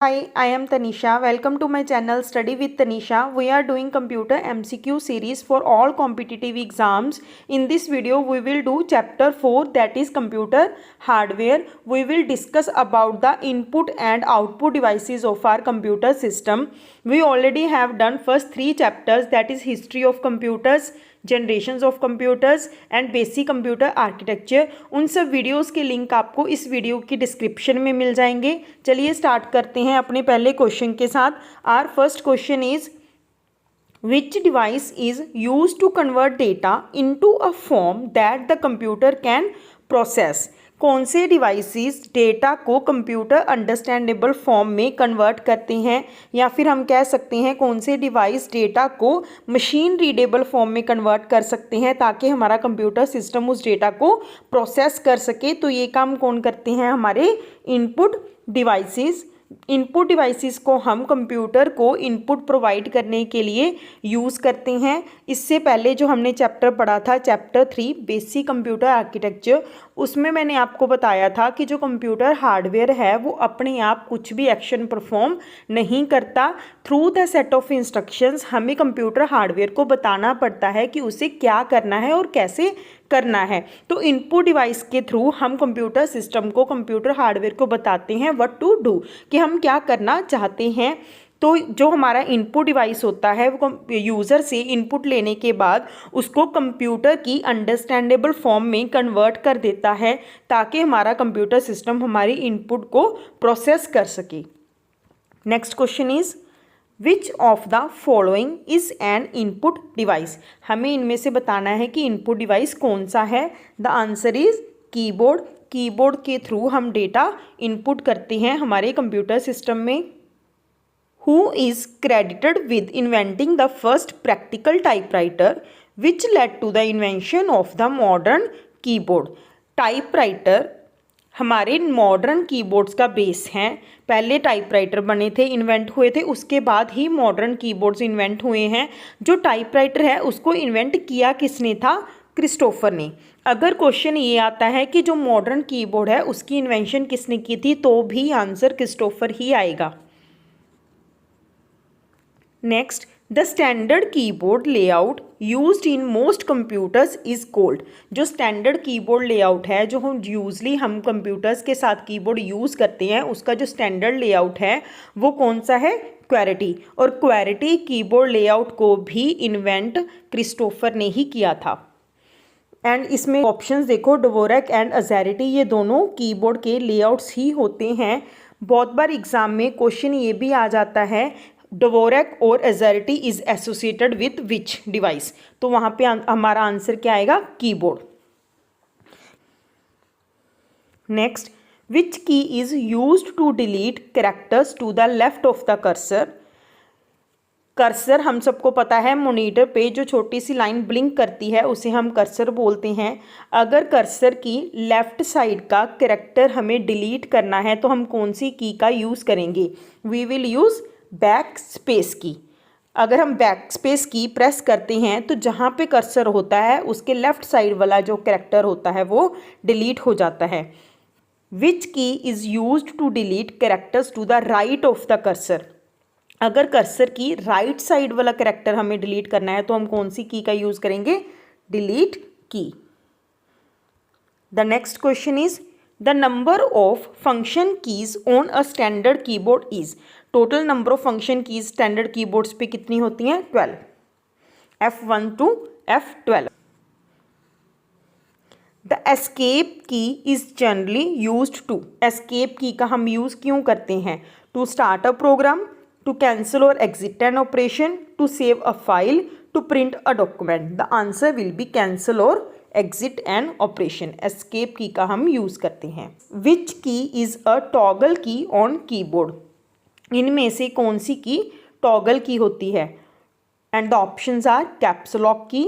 Hi, I am Tanisha. Welcome to my channel Study with Tanisha. We are doing computer MCQ series for all competitive exams. In this video, we will do chapter 4, that is computer hardware. We will discuss about the input and output devices of our computer system. We already have done first 3 chapters, that is history of computers, generations of computers and basic computer architecture. उन सब videos के link आपको इस video की description में मिल जाएंगे। चलिए start करते हैं अपने पहले क्वेश्चन के साथ। Our first question is which device is used to convert data into a form that the computer can process. कौन से डिवाइसेस डेटा को कंप्यूटर अंडरस्टैंडेबल फॉर्म में कन्वर्ट करते हैं, या फिर हम कह सकते हैं कौन से डिवाइस डेटा को मशीन रीडेबल फॉर्म में कन्वर्ट कर सकते हैं ताकि हमारा कंप्यूटर सिस्टम उस डेटा को प्रोसेस कर सके। तो ये काम कौन करते हैं? हमारे इनपुट डिवाइसेस। इनपुट डिवाइसेस को हम कंप्यूटर को इनपुट प्रोवाइड करने के लिए यूज़ करते हैं। इससे पहले जो हमने चैप्टर पढ़ा था, चैप्टर 3 बेसिक कंप्यूटर आर्किटेक्चर, उसमें मैंने आपको बताया था कि जो कंप्यूटर हार्डवेयर है वो अपने आप कुछ भी एक्शन परफॉर्म नहीं करता। Through the set of instructions हमें कंप्यूटर हार्डवेयर को बताना पड़ता है कि उसे क्या करना है और कैसे करना है। तो इनपुट डिवाइस के थ्रू हम कंप्यूटर सिस्टम को, कंप्यूटर हार्डवेयर को बताते हैं व्हाट टू डू, कि हम क्या करना चाहते हैं। तो जो हमारा इनपुट डिवाइस होता है वो यूज़र से इनपुट लेने के बाद उसको कंप्यूटर की अंडरस्टैंडेबल फॉर्म में कन्वर्ट कर देता है ताकि हमारा कंप्यूटर सिस्टम हमारी इनपुट को प्रोसेस कर सके। Next question is which of the following is an input device. हमें इनमें से बताना है कि इनपुट डिवाइस कौन सा है। The answer is keyboard. Keyboard के थ्रू हम डेटा इनपुट करते हैं हमारे कंप्यूटर सिस्टम में। Who is credited with inventing the first practical typewriter which led to the invention of the modern keyboard? Typewriter हमारे मॉडर्न कीबोर्ड्स का base हैं। पहले टाइपराइटर बने थे, इन्वेंट हुए थे, उसके बाद ही मॉडर्न कीबोर्ड्स इन्वेंट हुए हैं। जो टाइपराइटर है उसको इन्वेंट किया किसने था? क्रिस्टोफर ने। अगर क्वेश्चन ये आता है कि जो मॉडर्न कीबोर्ड है उसकी इन्वेंशन किसने की थी, तो भी आंसर क्रिस्टोफर ही आएगा। Next, the standard keyboard layout used in most computers is called. जो स्टैंडर्ड कीबोर्ड लेआउट है, जो हम कंप्यूटर्स के साथ कीबोर्ड यूज़ करते हैं, उसका जो स्टैंडर्ड लेआउट है वो कौन सा है? क्वेरिटी। और क्वेरिटी कीबोर्ड लेआउट को भी इन्वेंट क्रिस्टोफर ने ही किया था। एंड इसमें ऑप्शंस देखो, डवोरेक एंड अज़ेरिटी, ये दोनों कीबोर्ड के लेआउट्स ही होते हैं। बहुत बार एग्जाम में क्वेश्चन ये भी आ जाता है डवोरेक और AZERTY is associated with which device, तो वहाँ पे हमारा आंसर क्या आएगा? Keyboard. Next, which key is used to delete characters to the left of the cursor. Cursor हम सबको पता है, मॉनिटर पे जो छोटी सी लाइन ब्लिंक करती है उसे हम कर्सर बोलते हैं। अगर कर्सर की लेफ्ट साइड का कैरेक्टर हमें डिलीट करना है तो हम कौन सी की का यूज़ करेंगे? We will use backspace key. अगर हम बैक स्पेस की प्रेस करते हैं तो जहाँ पे कर्सर होता है उसके लेफ्ट साइड वाला जो कैरेक्टर होता है वो डिलीट हो जाता है। Which key is used to delete characters to the right of the cursor. अगर कर्सर की राइट साइड वाला कैरेक्टर हमें डिलीट करना है तो हम कौन सी की का यूज़ करेंगे? डिलीट की। The next question is the number of function keys on a standard keyboard is. Total number of function keys standard keyboards पे कितनी होती हैं? 12। F1 to F12। The escape key is generally used to. Escape key का हम use क्यों करते हैं? To start a program, to cancel और exit an operation, to save a file, to print a document. The answer will B cancel और exit an operation. Escape key का हम use करते हैं। Which key is a toggle key on keyboard. इनमें से कौन सी की टॉगल की होती है? And the options are caps lock key,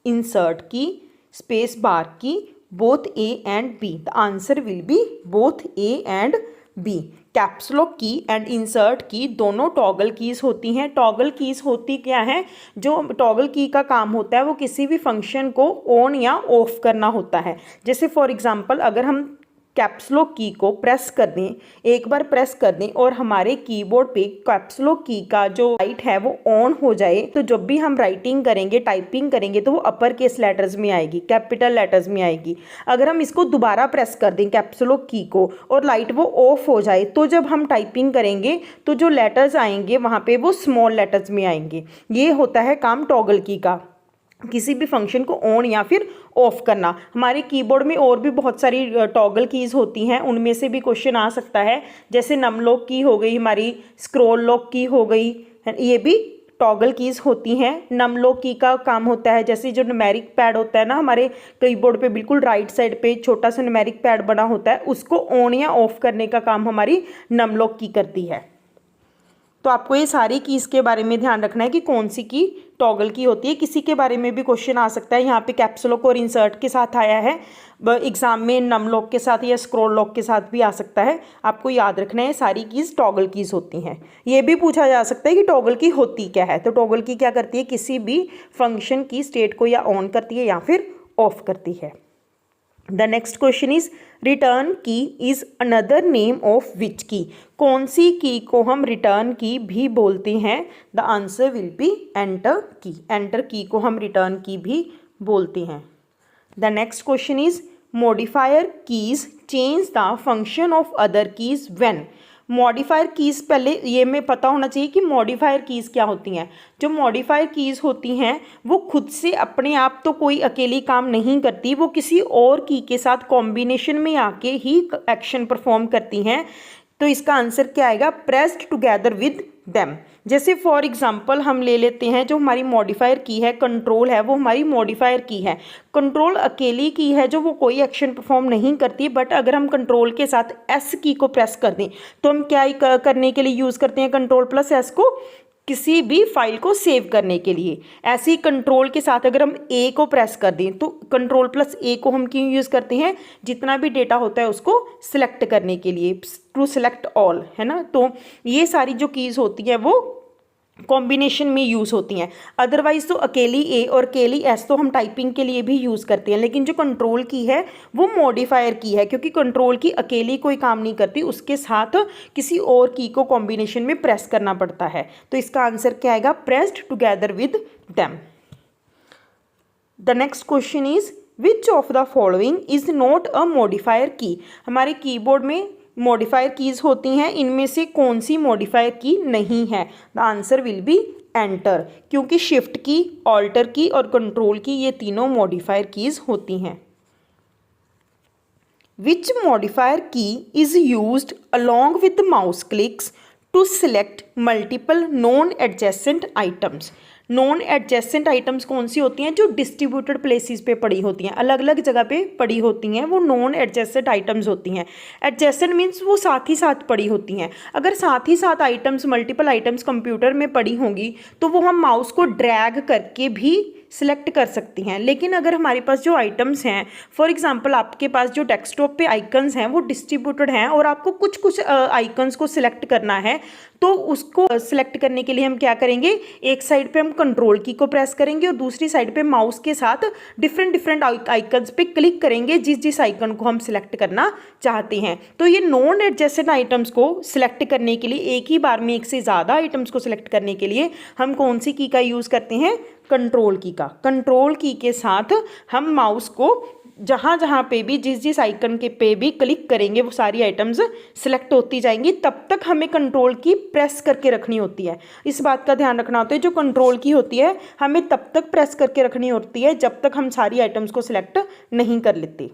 insert key, space bar key, both A and B. The answer will be both A and B. Caps lock key and insert key दोनों toggle keys होती हैं। Toggle keys होती क्या है? जो toggle की का काम होता है वो किसी भी फंक्शन को ऑन या ऑफ करना होता है। जैसे फॉर एग्जांपल अगर हम कैप्स लॉक की को प्रेस कर दें, एक बार प्रेस कर दें और हमारे कीबोर्ड पे कैप्स लॉक की का जो लाइट है वो ऑन हो जाए, तो जब भी हम राइटिंग करेंगे, टाइपिंग करेंगे, तो वो अपर केस लेटर्स में आएगी, कैपिटल लेटर्स में आएगी। अगर हम इसको दोबारा प्रेस कर दें कैप्स लॉक की को और लाइट वो ऑफ हो जाए, तो जब हम टाइपिंग करेंगे तो जो लेटर्स आएंगे वहाँ पे वो स्मॉल लेटर्स में आएंगे। ये होता है काम टॉगल की का, किसी भी फंक्शन को ऑन या फिर ऑफ करना। हमारे कीबोर्ड में और भी बहुत सारी टॉगल कीज़ होती हैं, उनमें से भी क्वेश्चन आ सकता है, जैसे नम लॉक की हो गई, हमारी स्क्रॉल लॉक की हो गई, ये भी टॉगल कीज़ होती हैं। नम लॉक की का काम होता है, जैसे जो न्यूमेरिक पैड होता है ना हमारे कीबोर्ड पे, बिल्कुल राइट साइड पे छोटा सा न्यूमेरिक पैड बना होता है, उसको ऑन या ऑफ करने का काम हमारी नम लॉक की करती है। तो आपको ये सारी कीज़ के बारे में ध्यान रखना है कि कौन सी की टॉगल की होती है। किसी के बारे में भी क्वेश्चन आ सकता है, यहाँ पे कैप्स लॉक और इंसर्ट के साथ आया है एग्जाम में, नम लॉक के साथ या स्क्रॉल लॉक के साथ भी आ सकता है। आपको याद रखना है सारी कीज़ टॉगल कीज़ होती हैं। ये भी पूछा जा सकता है कि टॉगल की होती क्या है, तो टॉगल की क्या करती है, किसी भी फंक्शन की स्टेट को या ऑन करती है या फिर ऑफ करती है। The next question is return key is another name of which key. कौन सी की को हम रिटर्न की भी बोलते हैं? The answer will B enter की। एंटर की को हम रिटर्न की भी बोलते हैं। The next question is modifier keys change the function of other keys when. Modifier keys पहले ये हमें पता होना चाहिए कि मॉडिफायर कीज़ क्या होती हैं। जो मॉडिफायर कीज़ होती हैं वो खुद से अपने आप तो कोई अकेली काम नहीं करती, वो किसी और की के साथ कॉम्बिनेशन में आके ही एक्शन परफॉर्म करती हैं। तो इसका आंसर क्या आएगा? Pressed together with them. जैसे फॉर एग्जांपल हम ले लेते हैं, जो हमारी मॉडिफायर की है कंट्रोल है, वो हमारी मॉडिफायर की है। कंट्रोल अकेली की है जो वो कोई एक्शन परफॉर्म नहीं करती, बट अगर हम कंट्रोल के साथ एस की को प्रेस कर दें तो हम क्या करने के लिए यूज़ करते हैं कंट्रोल प्लस एस को? किसी भी फाइल को सेव करने के लिए। ऐसे ही कंट्रोल के साथ अगर हम ए को प्रेस कर दें तो कंट्रोल प्लस ए को हम क्यों यूज़ करते हैं? जितना भी डेटा होता है उसको सिलेक्ट करने के लिए, टू सिलेक्ट ऑल, है ना। तो ये सारी जो कीज़ होती हैं वो कॉम्बिनेशन में यूज़ होती हैं। अदरवाइज तो अकेली ए और अकेली एस तो हम टाइपिंग के लिए भी यूज़ करते हैं, लेकिन जो कंट्रोल की है वो मॉडिफायर की है, क्योंकि कंट्रोल की अकेली कोई काम नहीं करती, उसके साथ किसी और की को कॉम्बिनेशन में प्रेस करना पड़ता है। तो इसका आंसर क्या आएगा? Pressed together with them. The next question is which of the following is not a modifier की। हमारे कीबोर्ड में मॉडिफायर कीज़ होती हैं, इनमें से कौन सी मॉडिफायर की नहीं है? The answer will B enter, क्योंकि शिफ्ट की, ऑल्टर की और कंट्रोल की ये तीनों मॉडिफायर कीज़ होती हैं। Which modifier key is used along with mouse clicks to select multiple non adjacent items. Non adjacent items कौन सी होती हैं? जो डिस्ट्रीब्यूटेड प्लेसेस पे पड़ी होती हैं, अलग अलग जगह पे पड़ी होती हैं, वो नॉन एडजेसेंट आइटम्स होती हैं। एडजेसेंट मीन्स वो साथ ही साथ पड़ी होती हैं। अगर साथ ही साथ आइटम्स, मल्टीपल आइटम्स कंप्यूटर में पड़ी होंगी तो वो हम माउस को ड्रैग करके भी सिलेक्ट कर सकती हैं। लेकिन अगर हमारे पास जो आइटम्स हैं, फॉर एग्जांपल आपके पास जो डेस्कटॉप पे आइकन्स हैं वो डिस्ट्रीब्यूटेड हैं और आपको कुछ कुछ आइकन्स को सिलेक्ट करना है, तो उसको सिलेक्ट करने के लिए हम क्या करेंगे? एक साइड पे हम कंट्रोल की को प्रेस करेंगे और दूसरी साइड पे माउस के साथ डिफरेंट डिफरेंट आइकन्स पे क्लिक करेंगे जिस जिस आइकन को हम सिलेक्ट करना चाहते हैं। तो ये नॉन एडजेसेंट आइटम्स को सिलेक्ट करने के लिए, एक ही बार में एक से ज़्यादा आइटम्स को सिलेक्ट करने के लिए हम कौन सी की का यूज़ करते हैं? कंट्रोल की का। कंट्रोल की के साथ हम माउस को जहाँ जहाँ पे भी, जिस जिस आइकन के पे भी क्लिक करेंगे वो सारी आइटम्स सिलेक्ट होती जाएंगी। तब तक हमें कंट्रोल की प्रेस करके रखनी होती है। इस बात का ध्यान रखना होता है, जो कंट्रोल की होती है हमें तब तक प्रेस करके रखनी होती है जब तक हम सारी आइटम्स को सिलेक्ट नहीं कर लेते।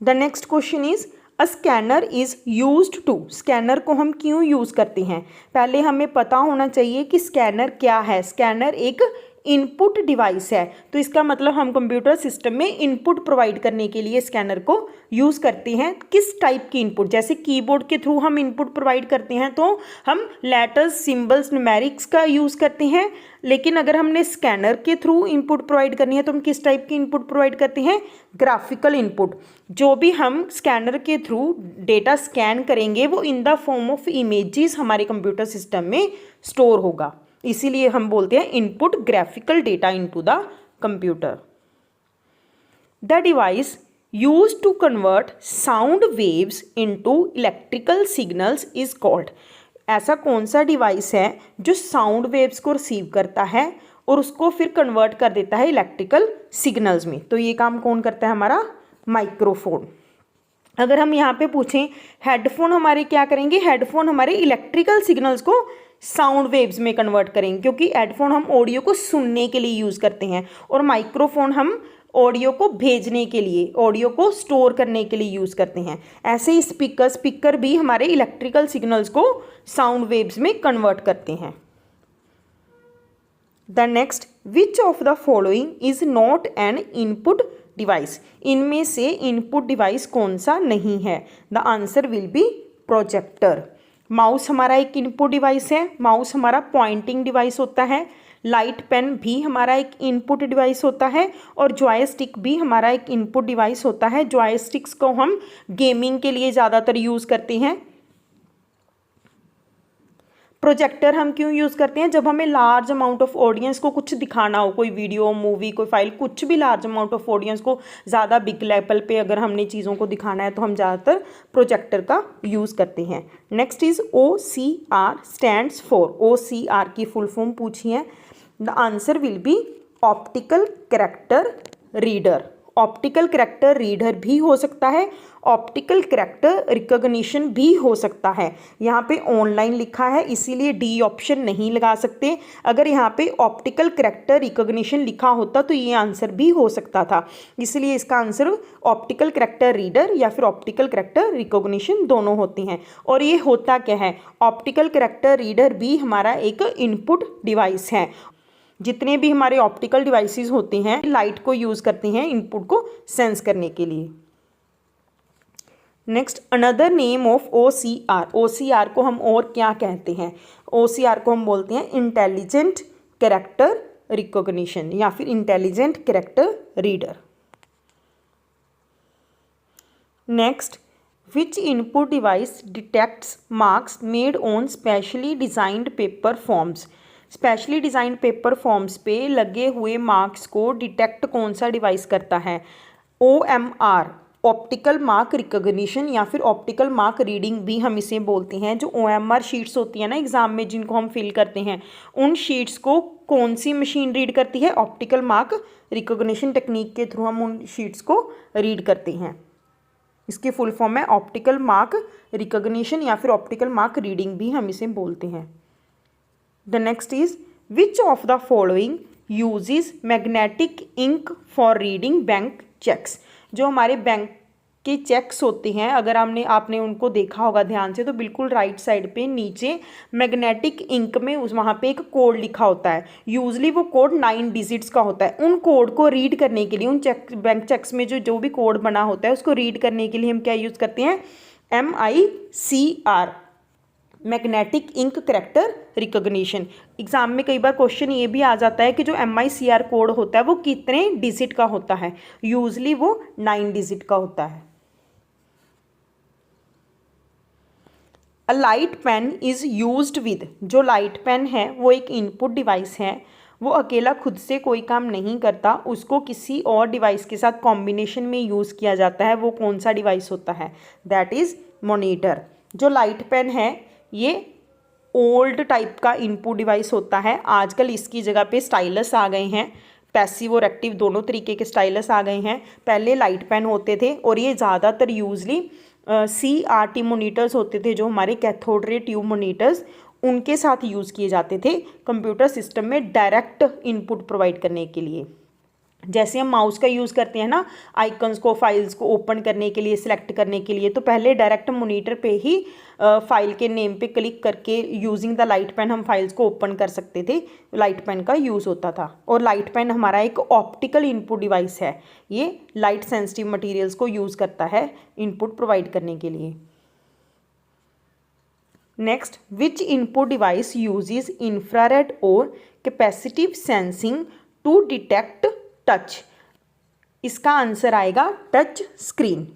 The next question is a scanner is used to. Scanner को हम क्यों यूज़ करते हैं? पहले हमें पता होना चाहिए कि स्कैनर क्या है। स्कैनर एक इनपुट डिवाइस है, तो इसका मतलब हम कंप्यूटर सिस्टम में इनपुट प्रोवाइड करने के लिए स्कैनर को यूज़ करते हैं। किस टाइप की इनपुट? जैसे कीबोर्ड के थ्रू हम इनपुट प्रोवाइड करते हैं तो हम लेटर्स, सिंबल्स, न्यूमेरिक्स का यूज़ करते हैं, लेकिन अगर हमने स्कैनर के थ्रू इनपुट प्रोवाइड करनी है तो हम किस टाइप की इनपुट प्रोवाइड करते हैं? Graphical input. जो भी हम स्कैनर के थ्रू डेटा स्कैन करेंगे वो in the form of images हमारे कंप्यूटर सिस्टम में स्टोर होगा, इसीलिए हम बोलते हैं input graphical data into the computer. The device used to convert sound waves into electrical signals is called। ऐसा कौन सा डिवाइस है जो साउंड वेव्स को रिसीव करता है और उसको फिर कन्वर्ट कर देता है इलेक्ट्रिकल सिग्नल्स में। तो ये काम कौन करता है? हमारा माइक्रोफोन। अगर हम यहाँ पे पूछें हेडफोन हमारे क्या करेंगे? हेडफोन हमारे इलेक्ट्रिकल सिग्नल्स को साउंड वेव्स में कन्वर्ट करेंगे, क्योंकि हेडफोन हम ऑडियो को सुनने के लिए यूज़ करते हैं और माइक्रोफोन हम ऑडियो को भेजने के लिए, ऑडियो को स्टोर करने के लिए यूज़ करते हैं। ऐसे ही स्पीकर भी हमारे इलेक्ट्रिकल सिग्नल्स को साउंड वेव्स में कन्वर्ट करते हैं। The next, which of the following is not an input device? इनमें से इनपुट डिवाइस कौन सा नहीं है? The answer will be projector. Mouse हमारा एक इनपुट डिवाइस है। माउस हमारा पॉइंटिंग डिवाइस होता है। लाइट पेन भी हमारा एक इनपुट डिवाइस होता है और जॉयस्टिक भी हमारा एक इनपुट डिवाइस होता है। जॉयस्टिक्स को हम गेमिंग के लिए ज़्यादातर यूज़ करते हैं। प्रोजेक्टर हम क्यों यूज़ करते हैं? जब हमें लार्ज अमाउंट ऑफ ऑडियंस को कुछ दिखाना हो, कोई वीडियो, मूवी, कोई फाइल, कुछ भी लार्ज अमाउंट ऑफ ऑडियंस को ज़्यादा बिग लेवल पे अगर हमने चीज़ों को दिखाना है तो हम ज़्यादातर प्रोजेक्टर का यूज़ करते हैं। Next is OCR stands for. OCR की फुल फॉर्म पूछी है। The answer will B optical character reader. Optical character reader भी हो सकता है, ऑप्टिकल कैरेक्टर रिकॉग्निशन भी हो सकता है। यहाँ पे ऑनलाइन लिखा है इसीलिए डी ऑप्शन नहीं लगा सकते। अगर यहाँ पे ऑप्टिकल कैरेक्टर रिकॉग्निशन लिखा होता तो ये आंसर भी हो सकता था, इसलिए इसका आंसर ऑप्टिकल कैरेक्टर रीडर या फिर ऑप्टिकल कैरेक्टर रिकॉग्निशन दोनों होती हैं। और ये होता क्या है? ऑप्टिकल कैरेक्टर रीडर भी हमारा एक इनपुट डिवाइस है। जितने भी हमारे ऑप्टिकल डिवाइसेस होते हैं लाइट को यूज़ करते हैं इनपुट को सेंस करने के लिए। Next, another name of OCR। OCR को हम और क्या कहते हैं? OCR को हम बोलते हैं इंटेलिजेंट कैरेक्टर रिकॉग्निशन या फिर intelligent character reader. Next, which input device detects marks made on specially designed paper forms? Specially designed paper forms पे लगे हुए मार्क्स को डिटेक्ट कौन सा डिवाइस करता है? OMR ऑप्टिकल मार्क रिकॉग्निशन या फिर ऑप्टिकल मार्क रीडिंग भी हम इसे बोलते हैं। जो OMR शीट्स होती है ना एग्जाम में जिनको हम फिल करते हैं, उन शीट्स को कौन सी मशीन रीड करती है? ऑप्टिकल मार्क रिकॉग्निशन टेक्निक के थ्रू हम उन शीट्स को रीड करते हैं। इसकी फुल फॉर्म है ऑप्टिकल मार्क रिकॉग्निशन या फिर ऑप्टिकल मार्क रीडिंग भी हम इसे बोलते हैं। The next is which of the following uses magnetic ink for reading bank cheques? जो हमारे बैंक के चेक्स होते हैं, अगर आपने उनको देखा होगा ध्यान से तो बिल्कुल राइट साइड पे नीचे मैग्नेटिक इंक में वहाँ पे एक कोड लिखा होता है। यूजली वो कोड 9 डिजिट्स का होता है। उन कोड को रीड करने के लिए, उन बैंक चेक्स में जो भी कोड बना होता है उसको रीड करने के लिए हम क्या यूज़ करते हैं? MICR magnetic ink character recognition. Exam में कई बार क्वेश्चन ये भी आ जाता है कि जो MICR कोड होता है वो कितने डिजिट का होता है? यूजली वो 9 डिजिट का होता है। A light pen is used with. जो लाइट पेन है वो एक इनपुट डिवाइस है। वो अकेला खुद से कोई काम नहीं करता, उसको किसी और डिवाइस के साथ कॉम्बिनेशन में यूज़ किया जाता है। वो कौन सा डिवाइस होता है? That is monitor. जो लाइट पेन है ये ओल्ड टाइप का इनपुट डिवाइस होता है। आजकल इसकी जगह पे स्टाइलस आ गए हैं, पैसिव और एक्टिव दोनों तरीके के स्टाइलस आ गए हैं। पहले लाइट पेन होते थे और ये ज़्यादातर यूजली CRT मोनीटर्स होते थे, जो हमारे कैथोड रे ट्यूब मोनीटर्स, उनके साथ यूज़ किए जाते थे कंप्यूटर सिस्टम में डायरेक्ट इनपुट प्रोवाइड करने के लिए। जैसे हम माउस का यूज़ करते हैं ना आइकन्स को, फाइल्स को ओपन करने के लिए, सिलेक्ट करने के लिए, तो पहले डायरेक्ट मॉनिटर पे ही फाइल के नेम पे क्लिक करके यूजिंग द लाइट पेन हम फाइल्स को ओपन कर सकते थे। लाइट पेन का यूज़ होता था। और लाइट पेन हमारा एक ऑप्टिकल इनपुट डिवाइस है। ये लाइट सेंसिटिव मटीरियल्स को यूज़ करता है इनपुट प्रोवाइड करने के लिए। Next, which input device uses infrared और capacitive sensing to detect touch? इसका आंसर आएगा टच स्क्रीन।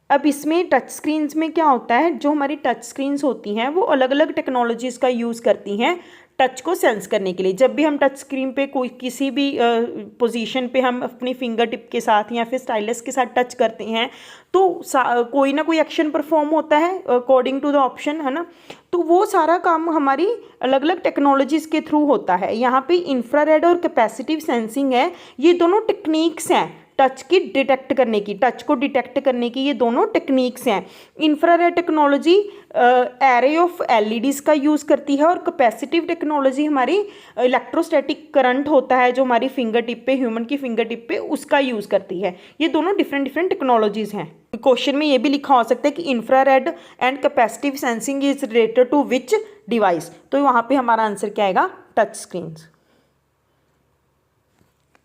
अब इसमें टच स्क्रीन्स में क्या होता है? जो हमारी टच स्क्रीन्स होती हैं वो अलग अलग टेक्नोलॉजीज़ का यूज़ करती हैं टच को सेंस करने के लिए। जब भी हम टच स्क्रीन पे कोई किसी भी पोजीशन पे हम अपनी फिंगर टिप के साथ या फिर स्टाइलस के साथ टच करते हैं तो कोई ना कोई एक्शन परफॉर्म होता है अकॉर्डिंग टू द ऑप्शन, है ना। तो वो सारा काम हमारी अलग अलग टेक्नोलॉजीज़ के थ्रू होता है। यहाँ पे इंफ्रारेड और कैपेसिटिव सेंसिंग है, ये दोनों टेक्निक्स हैं टच की डिटेक्ट करने की, टच को डिटेक्ट करने की ये दोनों टेक्निक्स हैं। Infrared technology array of LEDs का यूज़ करती है और कैपेसिटिव टेक्नोलॉजी हमारी इलेक्ट्रोस्टैटिक करंट होता है जो हमारी फिंगर टिप पे, ह्यूमन की फिंगर टिप पे, उसका यूज़ करती है। ये दोनों डिफरेंट डिफरेंट टेक्नोलॉजीज़ हैं। क्वेश्चन में ये भी लिखा हो सकता है कि infrared and capacitive sensing is related to which device, तो वहाँ पे हमारा आंसर क्या आएगा? Touch screen.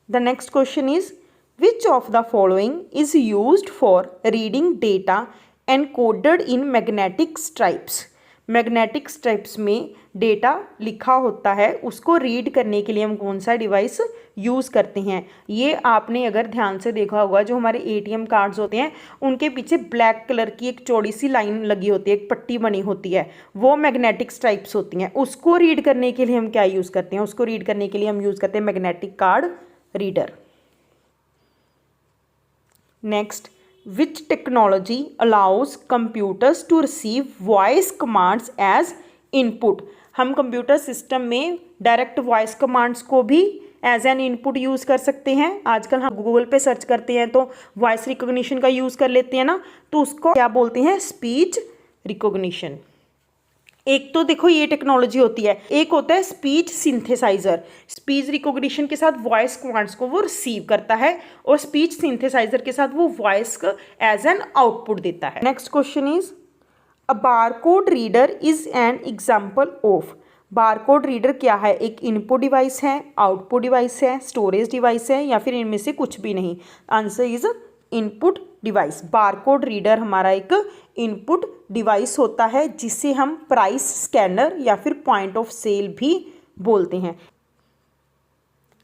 The next question is which of the following is used for reading data encoded in magnetic stripes? Magnetic stripes में data लिखा होता है, उसको रीड करने के लिए हम कौन सा डिवाइस यूज़ करते हैं? ये आपने अगर ध्यान से देखा होगा, जो हमारे एटीएम कार्ड्स होते हैं उनके पीछे ब्लैक कलर की एक चौड़ी सी लाइन लगी होती है, एक पट्टी बनी होती है, वो मैग्नेटिक स्ट्राइप्स होती हैं। उसको रीड करने के लिए हम क्या यूज़ करते हैं? उसको रीड करने के लिए हम यूज़ करते हैं magnetic card reader. Next, which technology allows computers to receive voice commands as input? हम कंप्यूटर सिस्टम में डायरेक्ट वॉइस कमांड्स को भी एज एन इनपुट यूज़ कर सकते हैं। आजकल हम गूगल पे सर्च करते हैं तो वॉइस रिकॉग्निशन का यूज़ कर लेते हैं ना, तो उसको क्या बोलते हैं? Speech recognition. एक तो देखो ये टेक्नोलॉजी होती है, एक होता है स्पीच सिंथेसाइजर। स्पीच रिकॉग्निशन के साथ वॉइस कमांड्स को वो रिसीव करता है और स्पीच सिंथेसाइजर के साथ वो वॉइस को एज एन आउटपुट देता है। Next question is a barcode reader is an example of. Barcode reader क्या है? एक इनपुट डिवाइस है, आउटपुट डिवाइस है, स्टोरेज डिवाइस है, या फिर इनमें से कुछ भी नहीं? Answer is input device. Barcode reader हमारा एक इनपुट डिवाइस होता है जिसे हम प्राइस स्कैनर या फिर पॉइंट ऑफ सेल भी बोलते हैं।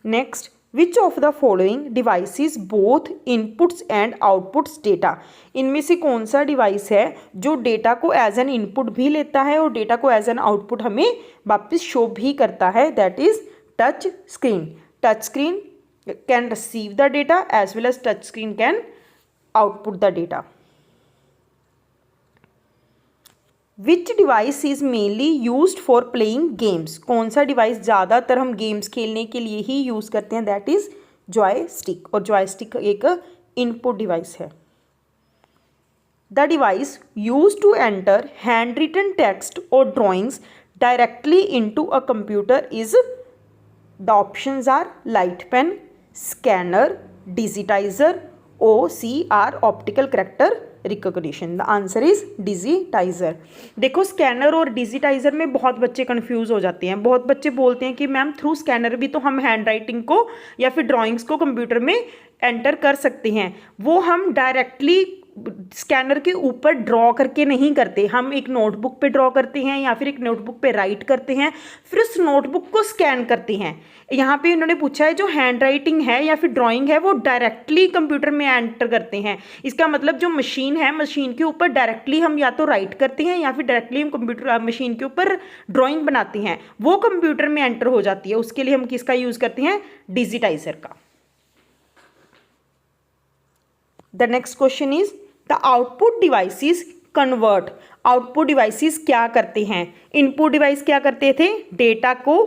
Next, which of the following devices both inputs and outputs data? इनमें से कौन सा डिवाइस है जो डेटा को एज एन इनपुट भी लेता है और डेटा को एज एन आउटपुट हमें वापस शो भी करता है? That is touch screen. Touch screen can receive the data as well as touch screen can output the data. Which device is mainly used for playing games? कौन सा device ज़्यादातर हम games खेलने के लिए ही यूज़ करते हैं? दैट इज़ जॉयस्टिक, और जॉयस्टिक एक इनपुट डिवाइस है। The device use to enter hand written text और drawings directly into a computer is. The options are light pen, scanner, digitizer, OCR optical character recognition. The answer is digitizer. देखो scanner और digitizer में बहुत बच्चे confuse हो जाते हैं। बहुत बच्चे बोलते हैं कि मैम थ्रू स्कैनर भी तो हम हैंड राइटिंग को या फिर ड्राइंग्स को कंप्यूटर में एंटर कर सकते हैं। वो हम डायरेक्टली स्कैनर के ऊपर ड्रॉ करके नहीं करते, हम एक नोटबुक पे ड्रॉ करते हैं या फिर एक नोटबुक पे राइट करते हैं, फिर उस नोटबुक को स्कैन करते हैं। यहाँ पे इन्होंने पूछा है जो हैंड राइटिंग है या फिर ड्राइंग है वो डायरेक्टली कंप्यूटर में एंटर करते हैं। इसका मतलब जो मशीन है, मशीन के ऊपर डायरेक्टली हम या तो राइट करते हैं या फिर डायरेक्टली हम कंप्यूटर मशीन के ऊपर ड्राइंग बनाते हैं, वो कंप्यूटर में एंटर हो जाती है। उसके लिए हम किसका यूज़ करते हैं? डिजिटाइजर का। The next question is the output devices convert. Output devices क्या करते हैं? इनपुट डिवाइस क्या करते थे? डेटा को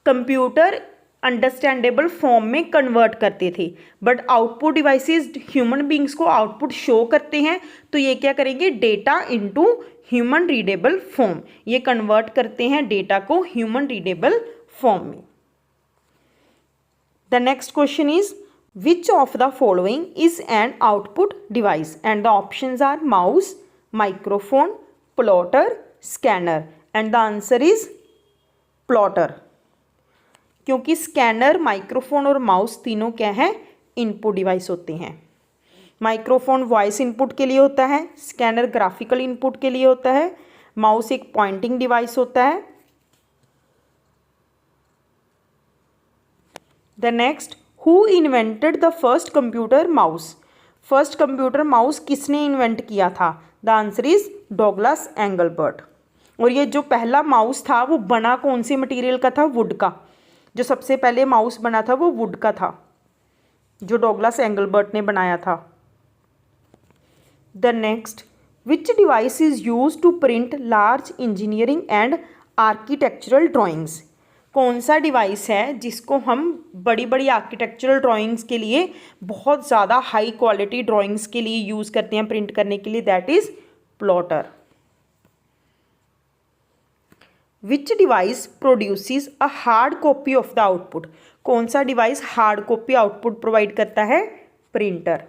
कंप्यूटर अंडरस्टैंडेबल फॉर्म में कन्वर्ट करते थे, but output devices human beings को आउटपुट शो करते हैं, तो ये क्या करेंगे? Data into human readable form. ये कन्वर्ट करते हैं डेटा को ह्यूमन रीडेबल फॉर्म में। The next question is which of the following is an output device? And the options are mouse, microphone, plotter, scanner, and the answer is plotter। क्योंकि scanner, microphone और mouse तीनों क्या है? Input device होते हैं। Microphone voice input के लिए होता है, स्कैनर ग्राफिकल इनपुट के लिए होता है, माउस एक पॉइंटिंग डिवाइस होता है। The next, who invented the first computer mouse? First computer mouse किसने इन्वेंट किया था? The answer is Douglas Engelbart. और ये जो पहला माउस था वो बना कौन से मटेरियल का था? वुड का। जो सबसे पहले माउस बना था वो वुड का था, जो डॉगलस एंगलबर्ट ने बनाया था। The next, which device is use to print large engineering and architectural drawings? कौन सा डिवाइस है जिसको हम बड़ी बड़ी आर्किटेक्चरल ड्राइंग्स के लिए, बहुत ज़्यादा हाई क्वालिटी ड्राइंग्स के लिए यूज़ करते हैं प्रिंट करने के लिए? That is plotter. Which device produces a hard copy of the output? कौन सा device hard copy output provide करता है? Printer.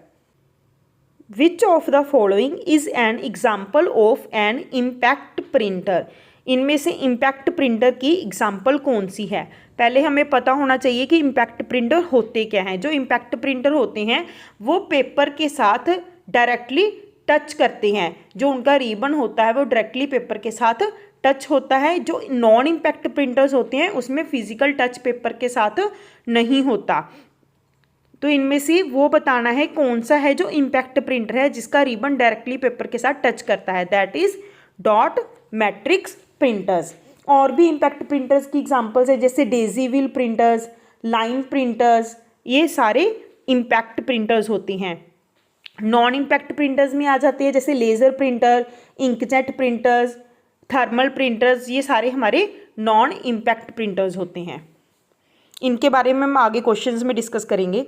Which of the following is an example of an impact printer? इनमें से इम्पैक्ट प्रिंटर की example कौन सी है? पहले हमें पता होना चाहिए कि इम्पैक्ट प्रिंटर होते क्या हैं। जो इम्पैक्ट प्रिंटर होते हैं वो पेपर के साथ डायरेक्टली टच करते हैं। जो उनका रिबन होता है वो डायरेक्टली पेपर के साथ टच होता है। जो नॉन इम्पैक्ट प्रिंटर्स होते हैं उसमें फिजिकल टच पेपर के साथ नहीं होता। तो इनमें से वो बताना है कौन सा है जो इम्पैक्ट प्रिंटर है जिसका रिबन डायरेक्टली पेपर के साथ टच करता है। That is dot matrix printers. और भी इम्पैक्ट प्रिंटर्स की एग्जांपल्स है, जैसे Daisy wheel printers, line printers, ये सारे इम्पैक्ट प्रिंटर्स होती हैं। नॉन इम्पैक्ट प्रिंटर्स में आ जाते हैं जैसे laser printer, inkjet printers, thermal printers, ये सारे हमारे नॉन इम्पैक्ट प्रिंटर्स होते हैं। इनके बारे में हम आगे क्वेश्चंस में डिस्कस करेंगे।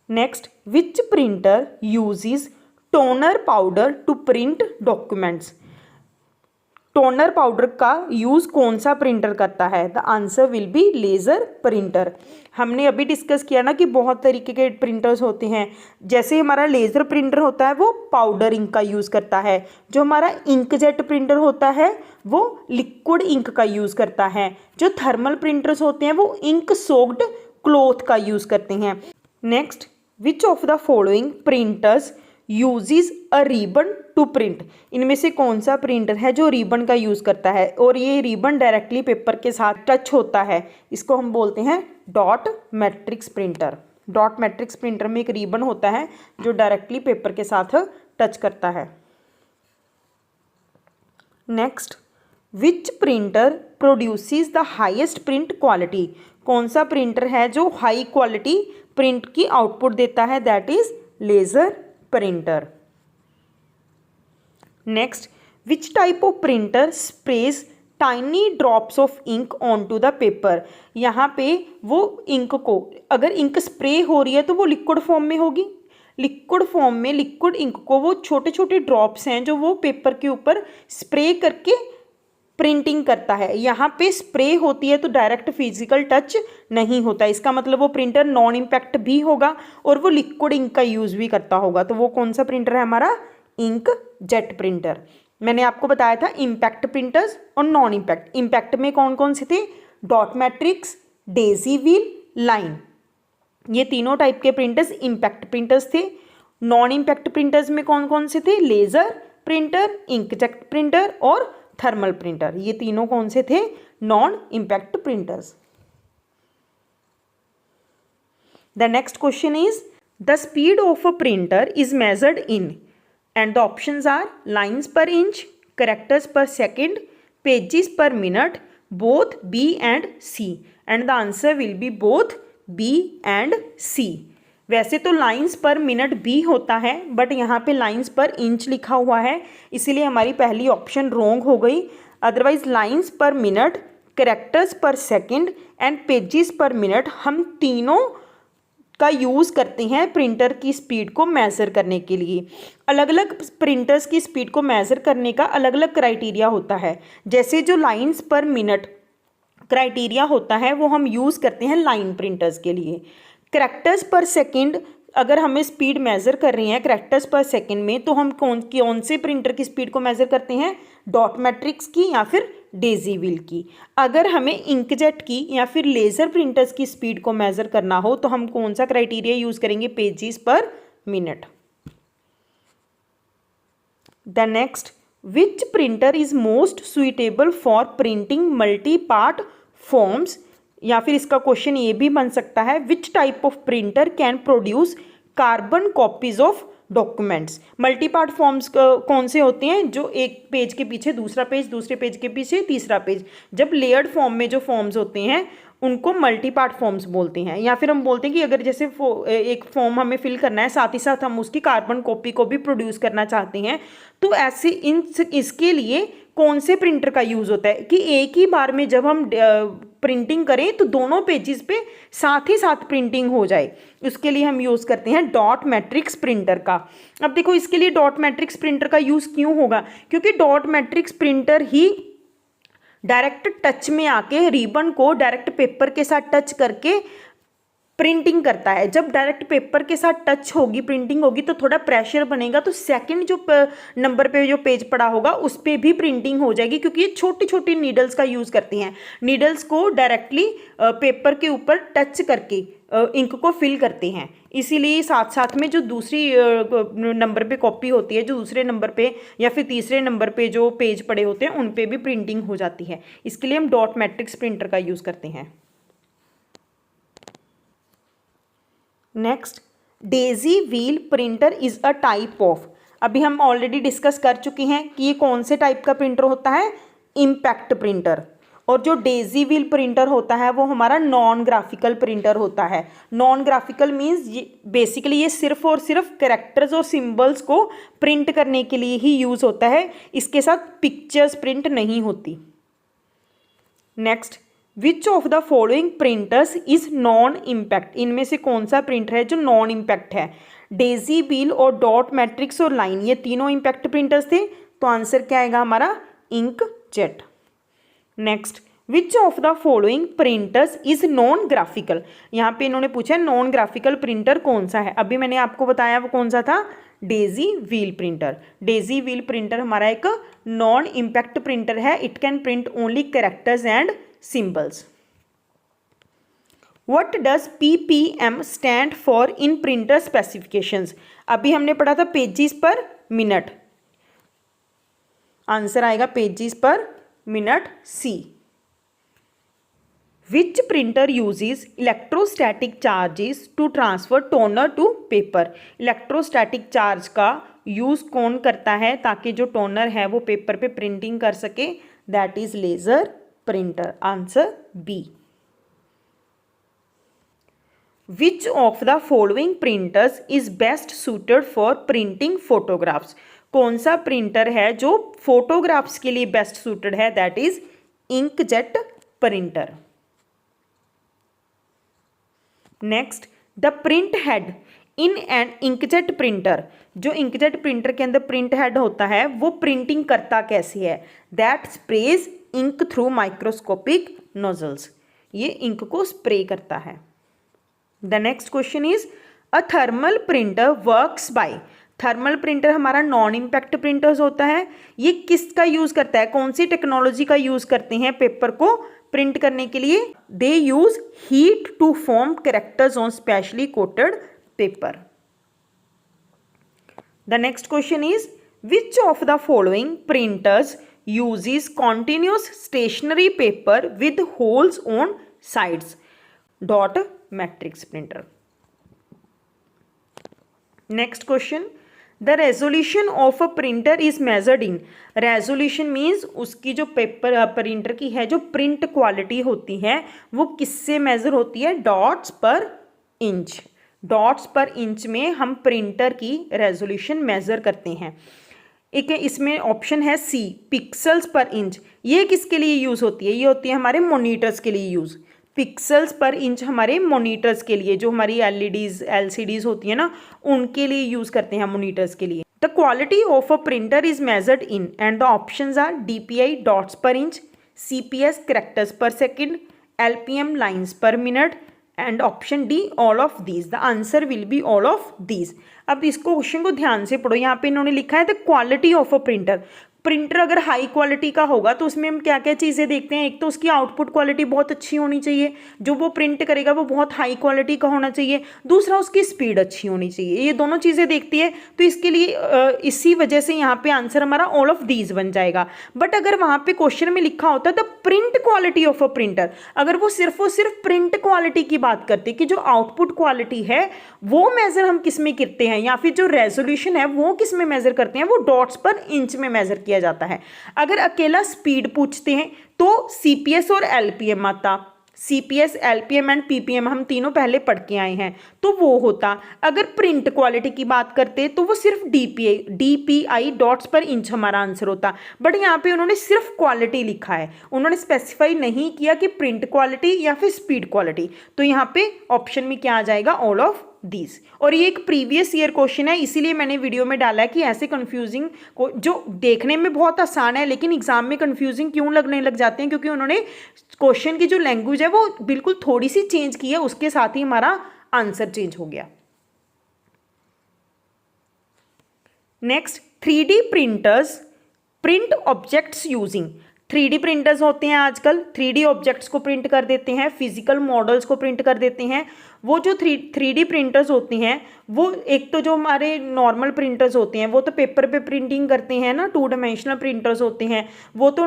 Next, which printer uses toner powder to print documents? Toner powder का यूज़ कौन सा प्रिंटर करता है? The answer will be laser printer. हमने अभी डिस्कस किया ना कि बहुत तरीके के प्रिंटर्स होते हैं। जैसे हमारा लेज़र प्रिंटर होता है वो पाउडर इंक का यूज़ करता है। जो हमारा इंकजेट प्रिंटर होता है वो लिक्विड इंक का यूज़ करता है। जो थर्मल प्रिंटर्स होते हैं वो इंक सोक्ड क्लॉथ का यूज़ करते हैं। Next, which of the following printers uses a ribbon to print? इनमें से कौन सा प्रिंटर है जो रिबन का यूज़ करता है और ये रिबन डायरेक्टली पेपर के साथ टच होता है? इसको हम बोलते हैं dot matrix printer. Dot matrix printer में एक रिबन होता है जो डायरेक्टली पेपर के साथ टच करता है। Next, which printer produces the highest print quality? कौन सा प्रिंटर है जो हाई क्वालिटी प्रिंट की आउटपुट देता है? That is laser printer. Next, which type of printer sprays tiny drops of ink on to the paper? यहाँ पे वो इंक को, अगर इंक स्प्रे हो रही है तो वो लिक्विड फॉर्म में होगी। लिक्विड फॉर्म में लिक्विड इंक को वो छोटे छोटे ड्रॉप्स हैं जो वो पेपर के ऊपर स्प्रे करके प्रिंटिंग करता है। यहाँ पे स्प्रे होती है तो डायरेक्ट फिजिकल टच नहीं होता। इसका मतलब वो प्रिंटर नॉन इम्पैक्ट भी होगा और वो लिक्विड इंक का यूज़ भी करता होगा। तो वो कौन सा प्रिंटर है हमारा? Ink jet printer. मैंने आपको बताया था इम्पैक्ट प्रिंटर्स और नॉन इम्पैक्ट। इम्पैक्ट में कौन कौन से थे? Dot matrix, daisy wheel, line, ये तीनों टाइप के प्रिंटर्स इम्पैक्ट प्रिंटर्स थे। नॉन इम्पैक्ट प्रिंटर्स में कौन कौन से थे? लेज़र प्रिंटर, इंकजेट प्रिंटर और थर्मल प्रिंटर। ये तीनों कौन से थे? Non impact printers. The next question is the speed of a printer is measured in, and the options are lines per inch, characters per second, pages per minute, both B and C. And the answer will be both B and C. वैसे तो lines per minute B होता है, but यहाँ पे lines per inch लिखा हुआ है, इसीलिए हमारी पहली ऑप्शन रॉन्ग हो गई। Otherwise lines per minute, characters per second and pages per minute, हम तीनों का यूज़ करते हैं प्रिंटर की स्पीड को मेज़र करने के लिए। अलग अलग प्रिंटर्स की स्पीड को मेज़र करने का अलग अलग क्राइटेरिया होता है। जैसे जो लाइन्स पर मिनट क्राइटेरिया होता है वो हम यूज़ करते हैं लाइन प्रिंटर्स के लिए। कैरेक्टर्स पर सेकंड, अगर हमें स्पीड मेज़र कर रही है कैरेक्टर्स पर सेकंड में, तो हम कौन से प्रिंटर की स्पीड को मेज़र करते हैं? डॉट मैट्रिक्स की या फिर डेजी व्हील की। अगर हमें इंकजेट की या फिर लेज़र प्रिंटर्स की स्पीड को मेज़र करना हो तो हम कौन सा क्राइटेरिया यूज़ करेंगे? Pages per minute. The next, which printer is most suitable for printing multi part forms? या फिर इसका क्वेश्चन ये भी बन सकता है, विच type of printer can produce carbon copies of documents. Multi part forms कौन से होते हैं? जो एक पेज के पीछे दूसरा पेज, दूसरे पेज के पीछे तीसरा पेज। जब लेयर्ड फॉर्म में जो फॉर्म्स होते हैं उनको मल्टी पार्ट फॉर्म्स बोलते हैं। या फिर हम बोलते हैं कि अगर जैसे एक फॉर्म हमें फिल करना है, साथ ही साथ हम उसकी कार्बन कॉपी को भी प्रोड्यूस करना चाहते हैं, तो ऐसे इसके लिए कौन से प्रिंटर का यूज़ होता है कि एक ही बार में जब हम प्रिंटिंग करें तो दोनों पेजेस पे साथ ही साथ प्रिंटिंग हो जाए, उसके लिए हम यूज़ करते हैं डॉट मैट्रिक्स प्रिंटर का। अब देखो इसके लिए डॉट मैट्रिक्स प्रिंटर का यूज़ क्यों होगा? क्योंकि डॉट मैट्रिक्स प्रिंटर ही डायरेक्ट टच में आके रिबन को डायरेक्ट पेपर के साथ टच करके प्रिंटिंग करता है। जब डायरेक्ट पेपर के साथ टच होगी, प्रिंटिंग होगी, तो थोड़ा प्रेशर बनेगा, तो सेकंड जो नंबर पे जो पेज पड़ा होगा उस पर भी प्रिंटिंग हो जाएगी, क्योंकि ये छोटी छोटी नीडल्स का यूज़ करती हैं। नीडल्स को डायरेक्टली पेपर के ऊपर टच करके इंक को फिल करते हैं। इसीलिए साथ साथ में जो दूसरी नंबर पे कॉपी होती है, जो दूसरे नंबर पे या फिर तीसरे नंबर पे जो पेज पड़े होते हैं उन पे भी प्रिंटिंग हो जाती है। इसके लिए हम डॉट मैट्रिक्स प्रिंटर का यूज़ करते हैं। Next, Daisy wheel printer is a type of. अभी हम ऑलरेडी डिस्कस कर चुके हैं कि ये कौन से टाइप का प्रिंटर होता है? Impact printer. और जो डेजी व्हील प्रिंटर होता है वो हमारा नॉन ग्राफिकल प्रिंटर होता है। नॉन ग्राफिकल मीन्स बेसिकली ये सिर्फ और सिर्फ कैरेक्टर्स और सिंबल्स को प्रिंट करने के लिए ही यूज़ होता है, इसके साथ पिक्चर्स प्रिंट नहीं होती। Next, which of the following printers is non impact. इनमें से कौन सा प्रिंटर है जो नॉन इम्पैक्ट है? डेजी व्हील और डॉट मैट्रिक्स और लाइन, ये तीनों इम्पैक्ट प्रिंटर्स थे, तो आंसर क्या आएगा हमारा? Inkjet. Next, which of the following printers is non graphical. यहाँ पे इन्होंने पूछा है नॉन ग्राफिकल प्रिंटर कौन सा है। अभी मैंने आपको बताया वो कौन सा था? Daisy wheel printer. Daisy wheel printer हमारा एक नॉन इम्पैक्ट प्रिंटर है। It can print only characters and symbols. What does ppm stand for in printer specifications? अभी हमने पढ़ा था पेजेस पर मिनट, आंसर आएगा pages per minute C. Which printer uses electrostatic charges to transfer toner to paper? Electrostatic charge का use कौन करता है ताकि जो टोनर है वो पेपर पे प्रिंटिंग कर सके? That is laser printer, answer B. Which of the following printers is best suited for printing photographs. कौन सा प्रिंटर है जो फोटोग्राफ्स के लिए बेस्ट सुटेड है? दैट इज inkjet printer. Next, the print head in an inkjet printer. जो inkjet printer के अंदर प्रिंट हेड होता है वो प्रिंटिंग करता कैसे है? That sprays ink through microscopic nozzles. ये इंक को स्प्रे करता है। The next question is a thermal printer works by. Thermal printer हमारा नॉन इम्पैक्ट प्रिंटर्स होता है। ये किसका यूज करता है? कौन सी टेक्नोलॉजी का यूज करते हैं पेपर को प्रिंट करने के लिए? They use heat to form characters on specially coated paper. The next question is which of the following printers uses continuous stationary paper with holes on sides? Dot matrix printer. Next question, the resolution of a printer is measured in. resolution means उसकी जो paper printer की है जो print quality होती है वो किससे major होती है? Dots per inch. Dots per inch में हम प्रिंटर की रेजोल्यूशन मेजर करते हैं। एक इसमें ऑप्शन है सी, पिक्सल्स पर इंच। ये किसके लिए यूज़ होती है? ये होती है हमारे मॉनिटर्स के लिए यूज़। पिक्सल्स पर इंच हमारे मॉनिटर्स के लिए, जो हमारी एलईडीज एलसीडीज होती है ना, उनके लिए यूज़ करते हैं मॉनिटर्स के लिए। The quality of a printer is measured in and the options are DPI dots per inch, CPS characters per second, LPM lines per minute and option D all of these. The answer will be all of these. अब इसको question को ध्यान से पढ़ो। यहाँ पे इन्होंने लिखा है the quality of a printer. Printer अगर हाई क्वालिटी का होगा तो उसमें हम क्या क्या चीज़ें देखते हैं, एक तो उसकी आउटपुट क्वालिटी बहुत अच्छी होनी चाहिए, जो वो प्रिंट करेगा वो बहुत हाई क्वालिटी का होना चाहिए, दूसरा उसकी स्पीड अच्छी होनी चाहिए, ये दोनों चीज़ें देखती है। तो इसके लिए इसी वजह से यहाँ पे आंसर हमारा ऑल ऑफ दीज बन जाएगा। बट अगर वहाँ पे क्वेश्चन में लिखा होता the print quality of a printer, अगर वो सिर्फ प्रिंट क्वालिटी की बात करते कि जो आउटपुट क्वालिटी है वो मेजर हम किस में करते हैं, या फिर जो रेजोल्यूशन है वो किस में मेजर करते हैं, वो डॉट्स पर इंच में मेजर किया जाता है। अगर अकेला स्पीड पूछते हैं तो सीपीएस और एलपीएम आता, सीपीएस एलपीएम एंड पीपीएम हम तीनों पहले पढ़ के आए हैं, तो वो होता। अगर प्रिंट क्वालिटी की बात करते तो वो सिर्फ डीपीआई डॉट्स पर इंच हमारा आंसर होता। बट यहाँ पे उन्होंने सिर्फ क्वालिटी लिखा है, उन्होंने स्पेसिफाई नहीं किया कि प्रिंट क्वालिटी या फिर स्पीड क्वालिटी, तो यहाँ पे ऑप्शन में क्या आ जाएगा, ऑल ऑफ दीज। और ये एक प्रीवियस ईयर क्वेश्चन है, इसीलिए मैंने वीडियो में डाला है कि ऐसे कंफ्यूजिंग को जो देखने में बहुत आसान है लेकिन एग्जाम में कंफ्यूजिंग क्यों लगने लग जाते हैं, क्योंकि उन्होंने क्वेश्चन की जो लैंग्वेज है वो बिल्कुल थोड़ी सी चेंज की है, उसके साथ ही हमारा आंसर चेंज हो गया। Next, 3D printers print objects using. 3D printers होते हैं आजकल, 3D ऑब्जेक्ट्स को प्रिंट कर देते हैं, फिजिकल मॉडल्स को प्रिंट कर देते हैं। वो जो 3D प्रिंटर्स होते हैं वो एक तो जो हमारे नॉर्मल प्रिंटर्स होते हैं वो तो पेपर पे प्रिंटिंग करते हैं ना, 2 डायमेंशनल प्रिंटर्स होते हैं वो तो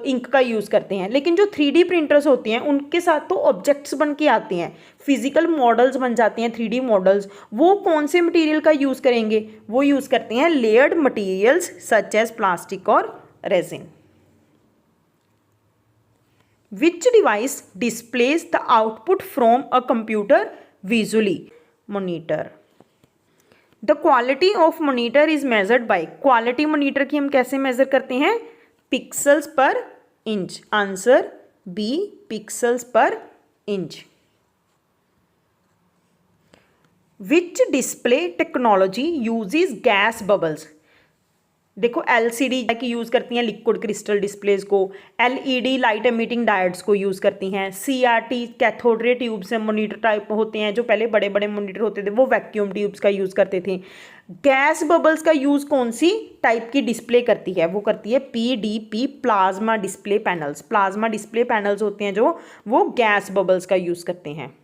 इंक का यूज़ करते हैं, लेकिन जो 3D प्रिंटर्स होती हैं उनके साथ तो ऑब्जेक्ट्स बन के आते हैं, फिजिकल मॉडल्स बन जाते हैं 3D मॉडल्स। वो कौन से मटीरियल का यूज़ करेंगे, वो यूज़ करते हैं layered materials such as plastic और resin. Which device displays the output from a computer visually? Monitor. The quality of monitor is measured by, quality monitor की हम कैसे measure करते हैं, pixels per inch। Answer B, pixels per inch। Which display technology uses gas bubbles? देखो LCD की use करती हैं liquid crystal displays को, एलईडी लाइट एमिटिंग डायोड्स को यूज़ करती हैं, सीआरटी कैथोड रे ट्यूब्स से मॉनिटर टाइप होते हैं, जो पहले बड़े बड़े मॉनिटर होते थे वो वैक्यूम ट्यूब्स का यूज़ करते थे। गैस बबल्स का यूज़ कौन सी टाइप की डिस्प्ले करती है, वो करती है PDP plasma display panels. Plasma display panels होते हैं जो वो गैस बबल्स का यूज़ करते हैं।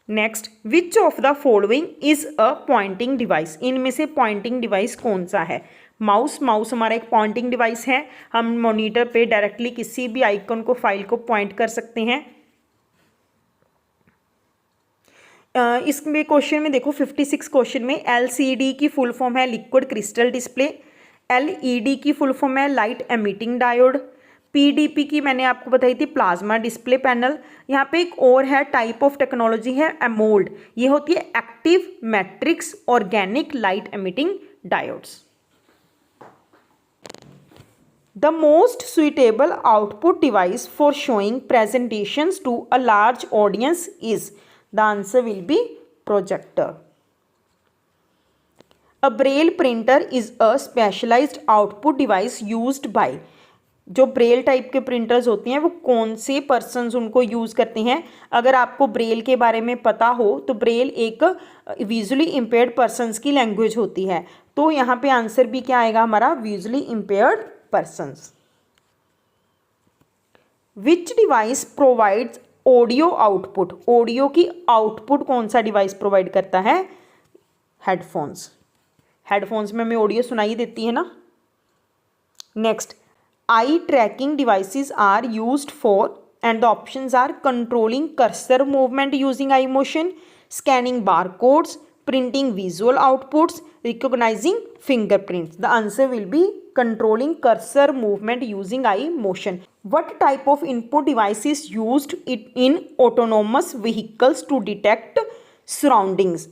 Next, which of the following is a pointing device, इनमें से पॉइंटिंग डिवाइस कौन सा है। माउस, माउस हमारा एक पॉइंटिंग डिवाइस है, हम मॉनिटर पे डायरेक्टली किसी भी आइकन को, फाइल को पॉइंट कर सकते हैं। इसमें क्वेश्चन में देखो 56 क्वेश्चन में एलसीडी की फुल फॉर्म है लिक्विड क्रिस्टल डिस्प्ले, एलईडी की फुल फॉर्म है लाइट एमिटिंग डायोड, पीडीपी की मैंने आपको बताई थी प्लाज्मा डिस्प्ले पैनल। यहाँ पे एक और है टाइप ऑफ टेक्नोलॉजी है एमोल्ड, ये होती है active matrix organic light emitting diodes. The most suitable output device for showing presentations to a large audience is, the answer will be projector. A braille printer is a specialised output device used by, जो braille type के printers होते हैं वो कौन से persons उनको use करते हैं। अगर आपको ब्रेल के बारे में पता हो तो ब्रेल एक विजुअली इम्पेयर्ड पर्सन्स की लैंग्वेज होती है, तो यहाँ पे आंसर भी क्या आएगा हमारा, विजुअली इम्पेयर्ड पर्सन्स। विच device provides audio output, audio की आउटपुट कौन सा डिवाइस प्रोवाइड करता है, हेडफोन्स। हेडफोन्स में हमें ऑडियो सुनाई देती है ना। Next, eye tracking devices are used for, and the options are controlling cursor movement using eye motion, scanning barcodes, printing visual outputs, recognizing fingerprints. The answer will be controlling cursor movement using eye motion. What type of input device is used in autonomous vehicles to detect surroundings?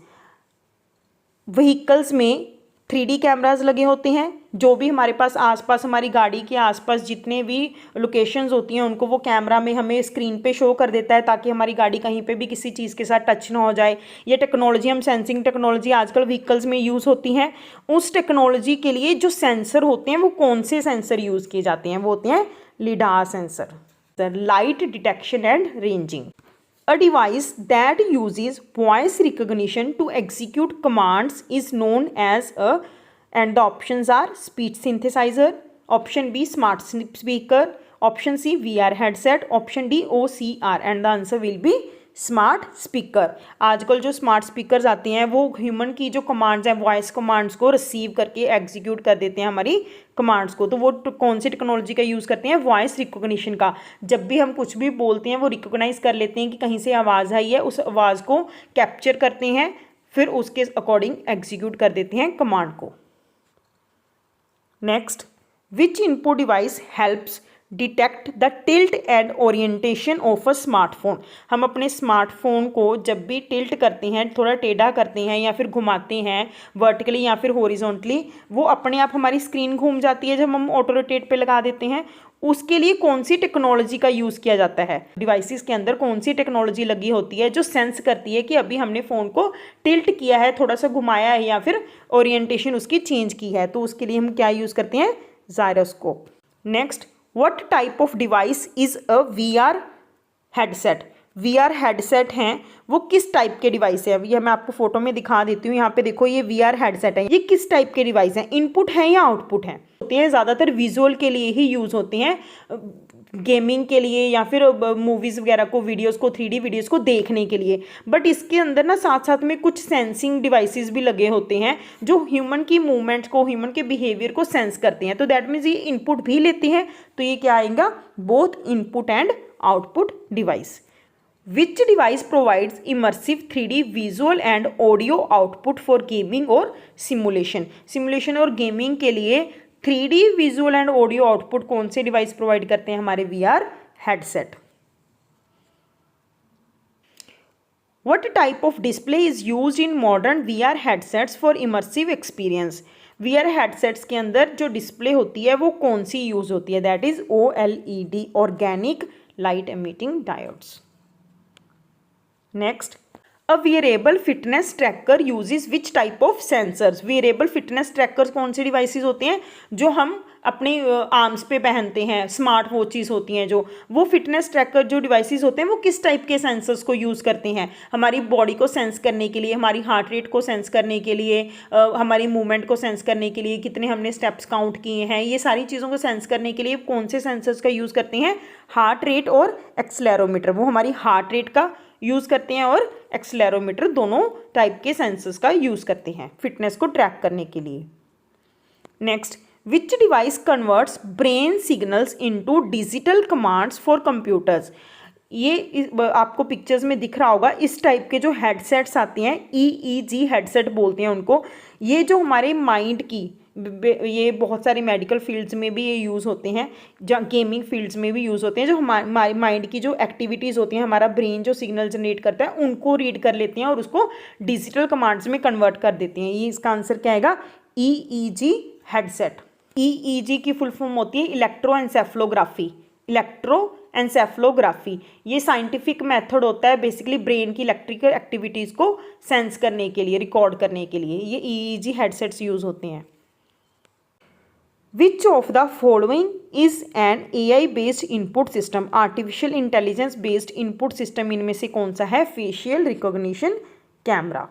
Vehicles में 3D cameras लगे होते हैं, जो भी हमारे पास आसपास हमारी गाड़ी के आसपास जितने भी लोकेशंस होती हैं उनको वो कैमरा में हमें स्क्रीन पे शो कर देता है, ताकि हमारी गाड़ी कहीं पे भी किसी चीज़ के साथ टच ना हो जाए। ये टेक्नोलॉजी हम सेंसिंग टेक्नोलॉजी आजकल व्हीकल्स में यूज़ होती हैं। उस टेक्नोलॉजी के लिए जो सेंसर होते हैं वो कौन से सेंसर यूज़ किए जाते हैं, वो होते हैं lidar sensor, light detection and ranging. A device that uses voice recognition to execute commands is known as a and the options are speech synthesizer, option B smart speaker, option C VR headset, option D OCR and the answer will be smart speaker. आजकल जो smart speakers आते हैं वो human की जो commands हैं, voice commands को receive करके एग्जीक्यूट कर देते हैं हमारी कमांड्स को। तो वो कौन सी टेक्नोलॉजी का यूज़ करते हैं? वॉइस रिकॉग्निशन का। जब भी हम कुछ भी बोलते हैं वो रिकॉग्नाइज कर लेते हैं कि कहीं से आवाज़ आई है, उस आवाज़ को कैप्चर करते हैं, फिर उसके अकॉर्डिंग एग्जीक्यूट कर देते हैं कमांड को। Next, which input device helps detect the tilt and orientation of a smartphone. हम अपने स्मार्टफोन को जब भी टिल्ट करते हैं, थोड़ा टेढ़ा करते हैं या फिर घुमाते हैं वर्टिकली या फिर हॉरिजॉन्टली, वो अपने आप हमारी स्क्रीन घूम जाती है जब हम ऑटो रोटेट पे लगा देते हैं। उसके लिए कौन सी टेक्नोलॉजी का यूज़ किया जाता है? डिवाइसेस के अंदर कौन सी टेक्नोलॉजी लगी होती है जो सेंस करती है कि अभी हमने फ़ोन को टिल्ट किया है, थोड़ा सा घुमाया है या फिर ओरिएंटेशन उसकी चेंज की है? तो उसके लिए हम क्या यूज़ करते हैं? Gyroscope. Next, What type of device is a VR headset? VR headset हैं वो किस टाइप के डिवाइस है? ये मैं आपको फोटो में दिखा देती हूँ। यहाँ पे देखो, ये VR हेडसेट है। ये किस टाइप के डिवाइस हैं? इनपुट है या आउटपुट है? होते हैं ज़्यादातर विजुअल के लिए ही यूज़ होते हैं, गेमिंग के लिए या फिर मूवीज़ वगैरह को, वीडियोस को, 3D वीडियोस को देखने के लिए। बट इसके अंदर ना साथ साथ में कुछ सेंसिंग डिवाइसेस भी लगे होते हैं जो ह्यूमन की मूवमेंट्स को, ह्यूमन के बिहेवियर को सेंस करते हैं। तो दैट मीन्स ये इनपुट भी लेते हैं। तो ये क्या आएगा? Both input and output device. Which device provides immersive 3D visual and audio output for gaming और सिमुलेशन? सिमुलेशन और गेमिंग के लिए 3D visual and audio output कौन से डिवाइस प्रोवाइड करते हैं? हमारे VR headset. What type of display is used in modern VR headsets for immersive experience? VR headsets के अंदर जो डिस्प्ले होती है वो कौन सी यूज होती है? That is OLED, organic light emitting diodes. Next, a wearable fitness tracker uses which type of sensors? Wearable fitness trackers कौन से डिवाइसेस होते हैं जो हम अपने आर्म्स पे पहनते हैं? स्मार्ट वॉचेस होती हैं जो, वो फिटनेस ट्रैकर जो डिवाइसेस होते हैं वो किस टाइप के सेंसर्स को यूज़ करते हैं? हमारी बॉडी को सेंस करने के लिए, हमारी हार्ट रेट को सेंस करने के लिए, हमारी मूवमेंट को सेंस करने के लिए, कितने हमने स्टेप्स काउंट किए हैं, ये सारी चीज़ों को सेंस करने के लिए कौन से सेंसर्स का यूज़ करते हैं? हार्ट रेट और एक्सेलेरोमीटर। वो हमारी हार्ट रेट का यूज़ करते हैं और एक्सेलेरोमीटर, दोनों टाइप के सेंसर्स का यूज़ करते हैं फिटनेस को ट्रैक करने के लिए। Next, which device converts brain signals into digital commands for computers? ये आपको पिक्चर्स में दिख रहा होगा, इस टाइप के जो हेडसेट्स आते हैं, EEG हेडसेट बोलते हैं उनको। ये जो हमारे माइंड की, ये बहुत सारे मेडिकल फील्ड्स में भी ये यूज़ होते हैं, जहाँ गेमिंग फील्ड्स में भी यूज़ होते हैं। जो हमारे माइंड की जो एक्टिविटीज़ होती हैं, हमारा ब्रेन जो सिग्नल जनरेट करता है उनको रीड कर लेते हैं और उसको डिजिटल कमांड्स में कन्वर्ट कर देते हैं। ये इसका आंसर क्या आएगा? EEG headset. EEG की फुल फॉर्म होती है इलेक्ट्रोएंसेफलोग्राफी। इलेक्ट्रोएंसेफलोग्राफी ये साइंटिफिक मेथड होता है बेसिकली ब्रेन की इलेक्ट्रिकल एक्टिविटीज़ को सेंस करने के लिए, रिकॉर्ड करने के लिए ये EEG हेडसेट्स यूज़ होते हैं। Which of the following is an AI based input system? Artificial intelligence based input system इनमें से कौन सा है? Facial recognition camera.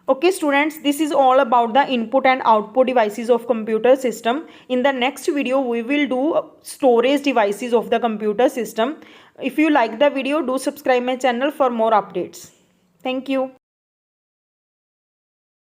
Okay students, this is all about the input and output devices of computer system. In the next video we will do storage devices of the computer system. If you like the video, do subscribe my channel for more updates. Thank you.